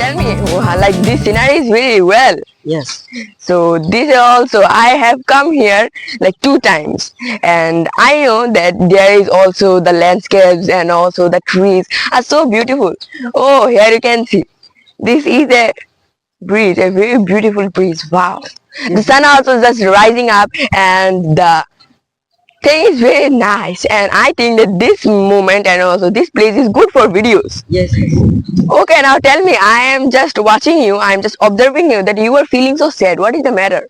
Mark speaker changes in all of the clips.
Speaker 1: tell me, like this scenery is very well.
Speaker 2: Yes.
Speaker 1: So this also I have come here like 2 times, and I know that there is also the landscapes and also the trees are so beautiful. Oh, here you can see. This is a breeze, a very beautiful breeze. Wow. The sun also just rising up, and the thing is very nice, and I think that this moment and also this place is good for videos.
Speaker 2: Yes.
Speaker 1: Okay, now tell me, I am just watching you, I am just observing you that you are feeling so sad. What is the matter?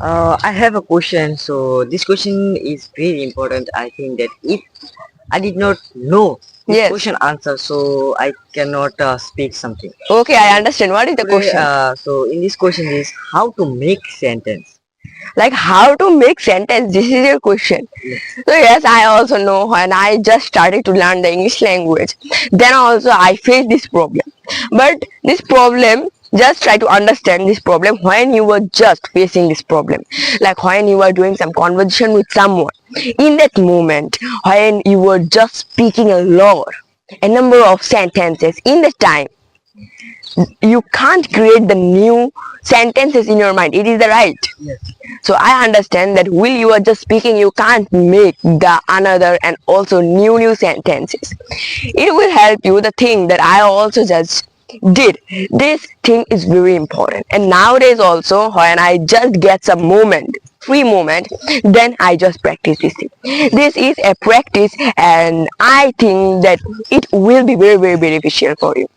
Speaker 2: I have a question. So this question is very important. I think that if I did not know this
Speaker 1: Yes.
Speaker 2: question answer, so I cannot speak something.
Speaker 1: Okay, I understand. What is the
Speaker 2: Today,
Speaker 1: question?
Speaker 2: so in this question is how to make sentence.
Speaker 1: Like how to make sentence? This is your question. So yes, I also know when I just started to learn the English language. Then also I faced this problem. But this problem, just try to understand this problem when you were just facing this problem. Like when you were doing some conversation with someone. In that moment, when you were just speaking a number of sentences in the time, you can't create the new sentences in your mind. It is the right.
Speaker 2: Yes.
Speaker 1: So I understand that while you are just speaking, you can't make the another and also new sentences. It will help you. The thing that I also just did, this thing is very important. And nowadays also, when I just get some moment, free moment, then I just practice this thing. This is a practice, and I think that it will be very beneficial for you.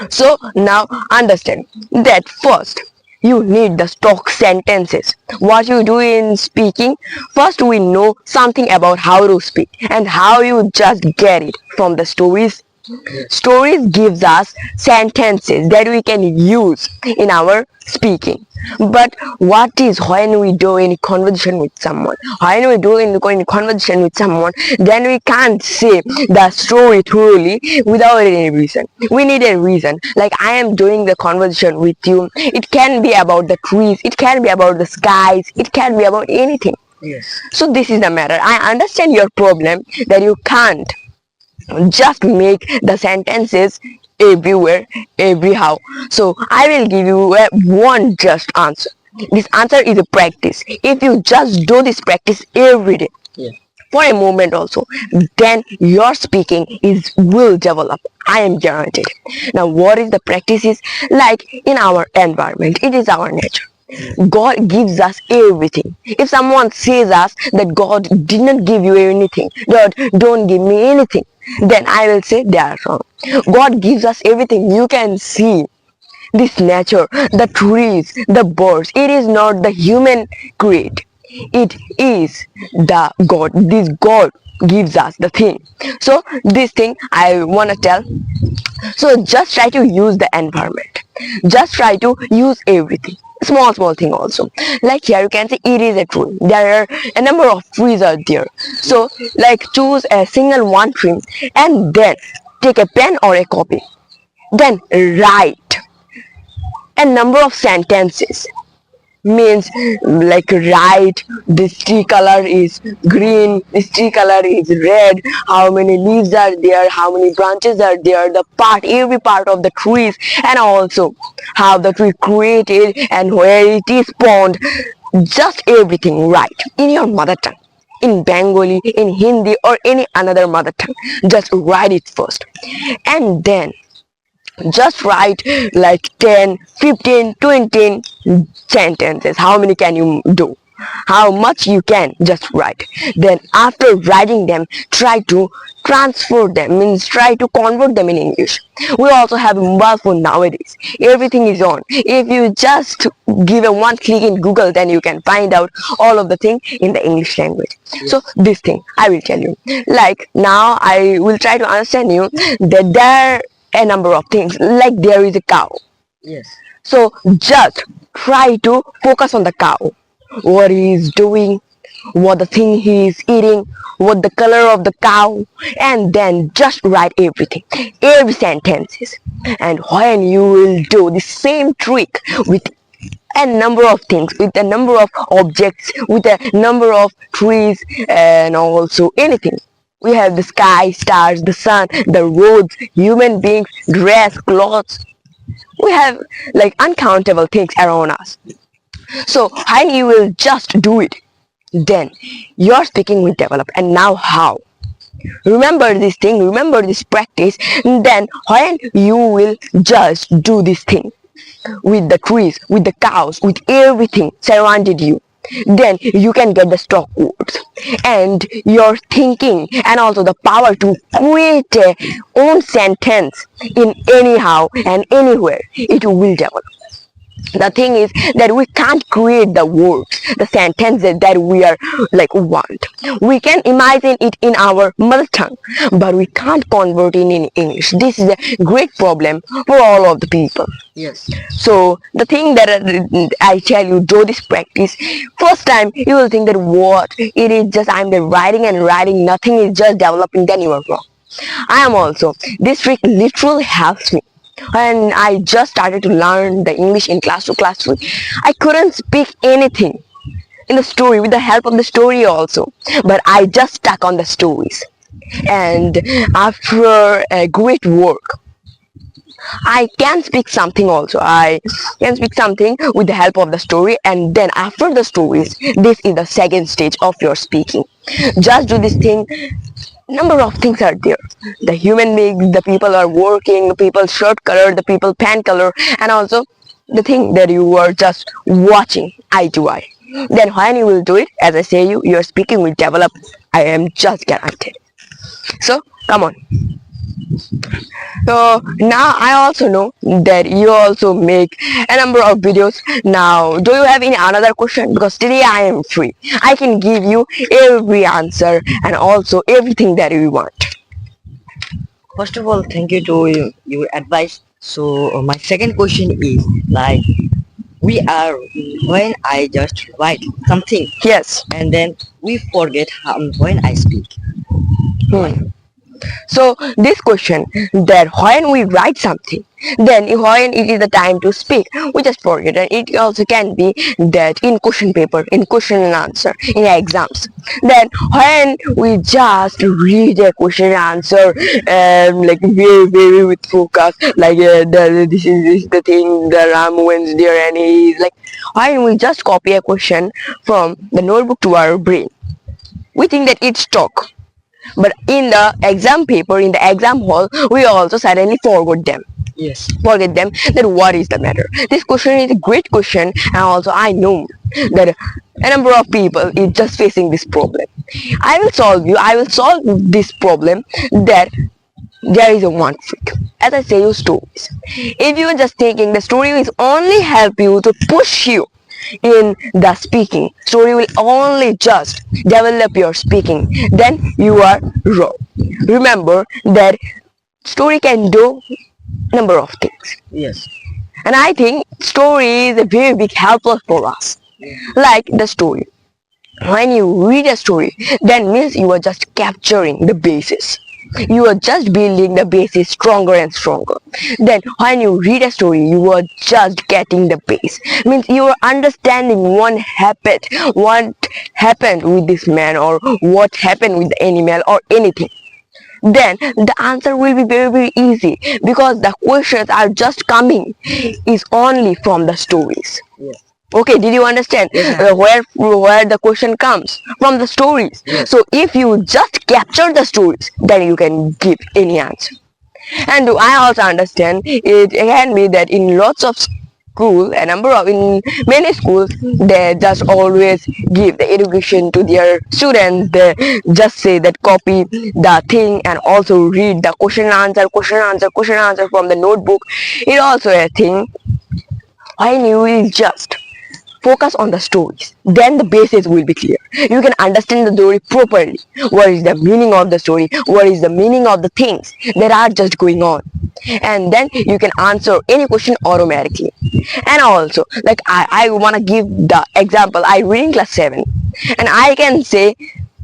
Speaker 1: So now understand that first you need the stock sentences. What you do in speaking, first we know something about how to speak and how you just get it from the stories. Stories gives us sentences that we can use in our speaking. But what is when we do any conversation with someone? When we do any conversation with someone, then we can't say the story thoroughly without any reason. We need a reason. Like I am doing the conversation with you. It can be about the trees. It can be about the skies. It can be about anything.
Speaker 2: Yes.
Speaker 1: So this is the matter. I understand your problem that you can't just make the sentences everywhere, everyhow. So I will give you one just answer. This answer is a practice. If you just do this practice every day,
Speaker 2: Yes.
Speaker 1: for a moment also, then your speaking is will develop. I am guaranteed. Now what is the practices? Like in our environment, it is our nature. God gives us everything. If someone says us that God did not give you anything, God don't give me anything, then I will say they are wrong. God gives us everything. You can see this nature, the trees, the birds. It is not the human create. It is the God. This God gives us the thing. So this thing I wanna tell. So just try to use the environment. Just try to use everything. Small thing also. Like here you can see it is a tree. There are a number of trees out there. So like choose a single one tree and then take a pen or a copy. Then write a number of sentences. Means like write this tree color is green, this tree color is red, how many leaves are there, how many branches are there, the part, every part of the trees, and also how the tree created and where it is spawned. Just everything right in your mother tongue, in Bengali, in Hindi, or any another mother tongue. Just write it first, and then just write like 10, 15, 20 sentences. How many can you do? How much you can just write. Then after writing them, try to transfer them, means try to convert them in English. We also have a mobile phone nowadays. Everything is on. If you just give a one click in Google, then you can find out all of the thing in the English language. So this thing I will tell you. Like now I will try to understand you that there a number of things, like there is a cow.
Speaker 2: Yes.
Speaker 1: So just try to focus on the cow, what he is doing, what the thing he is eating, what the color of the cow, and then just write everything, every sentences. And when you will do the same trick with a number of things, with a number of objects, with a number of trees, and also anything. We have the sky, stars, the sun, the roads, human beings, dress, clothes. We have like uncountable things around us. So when you will just do it, then your speaking will develop. And now how? Remember this thing, remember this practice. Then when you will just do this thing with the trees, with the cows, with everything surrounded you, then you can get the stock words and your thinking and also the power to create a own sentence in anyhow and anywhere. It will develop. The thing is that we can't create the words, the sentences that we are like want. We can imagine it in our mother tongue, but we can't convert it in English. This is a great problem for all of the people.
Speaker 2: Yes.
Speaker 1: So the thing that I tell you, do this practice. First time you will think that what it is, just I'm the writing and writing, nothing is just developing. Then you are wrong. I am also. This trick literally helps me. When I just started to learn the English in class 2, class 3, I couldn't speak anything in the story with the help of the story also. But I just stuck on the stories. And after a great work, I can speak something also. I can speak something with the help of the story, and then after the stories, this is the second stage of your speaking. Just do this thing. Number of things are there. The human beings, the people are working, the people shirt color, the people pant color, and also the thing that you are just watching eye to eye. Then when you will do it, as I say you, your speaking will develop. I am just guaranteed. So come on. So now I also know that you also make a number of videos. Now do you have any another question? Because today I am free. I can give you every answer and also everything that you want.
Speaker 2: First of all, thank you to your advice. So my second question is like we are when I just write something
Speaker 1: Yes.
Speaker 2: and then we forget when I speak.
Speaker 1: Hmm. So this question, that when we write something, then when it is the time to speak, we just forget. And it also can be that in question paper, in question and answer, in exams. Then when we just read a question and answer, like very with focus, like this is the thing, the Ram went there and he is like, when we just copy a question from the notebook to our brain, we think that it's talk. But in the exam paper, in the exam hall, we also suddenly forgot them.
Speaker 2: Yes.
Speaker 1: Forget them. That what is the matter? This question is a great question, and also I know that a number of people is just facing this problem. I will solve you. I will solve this problem. That there is a one trick. As I say, you stories. If you are just thinking the story will only help you to push you in the speaking, story will only just develop your speaking, then you are wrong. Remember that story can do number of things,
Speaker 2: Yes.
Speaker 1: and I think story is a very big helper for us. Like the story, when you read a story, then means you are just capturing the basis. You are just building the basis stronger and stronger. Then when you read a story, you are just getting the base. Means you are understanding what happened with this man, or what happened with the animal or anything. Then the answer will be very easy, because the questions are just coming is only from the stories.
Speaker 2: Yes.
Speaker 1: Okay, did you understand?
Speaker 2: Yeah.
Speaker 1: Where the question comes from the stories.
Speaker 2: Yes.
Speaker 1: So if you just capture the stories, then you can give any answer. And I also understand it can be that in lots of school, in many schools, they just always give the education to their students. They just say that copy the thing and also read the question answer from the notebook. It also a thing. When you will just focus on the stories, then the basis will be clear. You can understand the story properly. What is the meaning of the story? What is the meaning of the things that are just going on? And then you can answer any question automatically. And also, like I want to give the example. I read in class 7, and I can say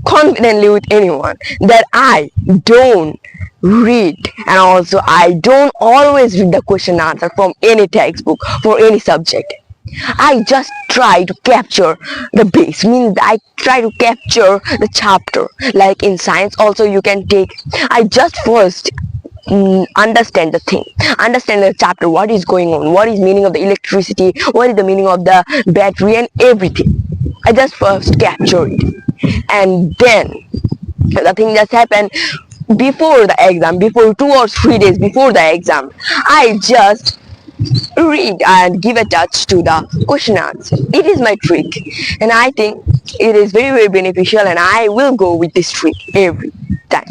Speaker 1: confidently with anyone that I don't read, and also I don't always read the question answer from any textbook for any subject. I just try to capture the base, means I try to capture the chapter. Like in science also you can take, I just first understand the thing, understand the chapter, what is going on, what is meaning of the electricity, what is the meaning of the battery and everything. I just first capture it, and then the thing just happened before the exam, before 2 or 3 days before the exam. I just read and give a touch to the question answer. It is my trick, and I think it is very very beneficial, and I will go with this trick every time.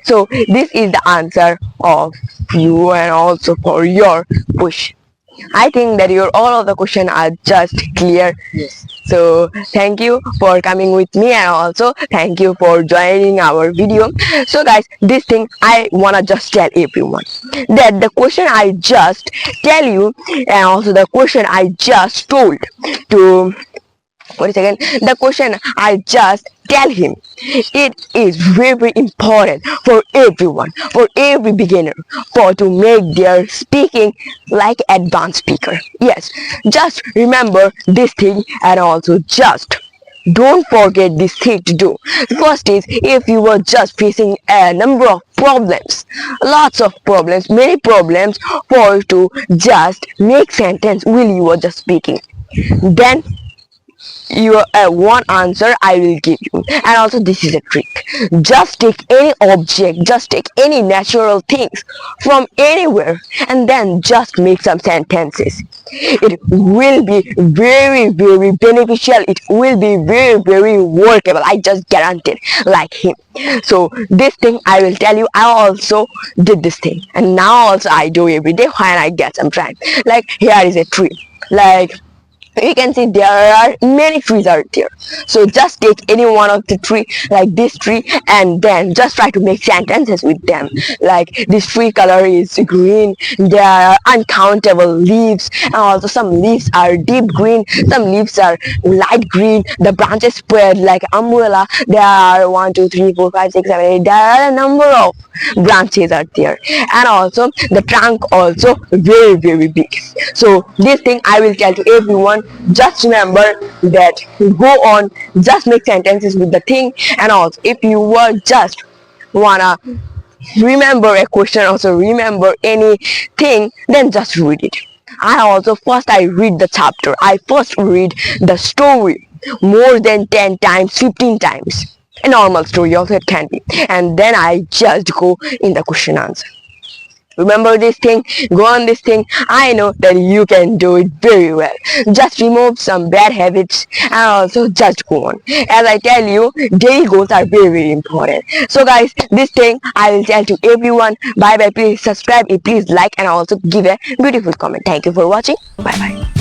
Speaker 1: So this is the answer of you and also for your question. I think that your all of the question are just clear.
Speaker 2: Yes.
Speaker 1: So thank you for coming with me, and also thank you for joining our video. So guys, this thing I wanna just tell everyone that the question I just tell you, and also the question I just told to, wait a second, the question I just tell him, it is very important for everyone, for every beginner, for to make their speaking like advanced speaker. Yes, just remember this thing, and also just don't forget this thing to do. First is, if you were just facing a number of problems, lots of problems, many problems, for to just make sentence while you were just speaking, then your one answer I will give you. And also this is a trick. Just take any object, just take any natural things from anywhere, and then just make some sentences. It will be very very beneficial, it will be very very workable, I just guarantee it, like him. So this thing I will tell you, I also did this thing, and now also I do every day when I get some time. Like here is a tree, like you can see there are many trees out there. So just take any one of the tree, like this tree, and then just try to make sentences with them. Like this tree color is green, there are uncountable leaves, and also some leaves are deep green, some leaves are light green, the branches spread like umbrella, there are 1 2 3 4 5 6 7 8, there are a number of branches are there, and also the trunk also very very big. So this thing I will tell to everyone, just remember that, go on, just make sentences with the thing. And also if you were just wanna remember a question, also remember anything, then just read it. I read the chapter, I first read the story more than 10 times, 15 times, a normal story also it can be, and then I just go in the question answer. Remember this thing, go on this thing. I know that you can do it very well. Just remove some bad habits, and also just go on. As I tell you, daily goals are very very important. So guys, this thing I will tell to everyone. Bye bye. Please subscribe, please like, and also give a beautiful comment. Thank you for watching. Bye bye.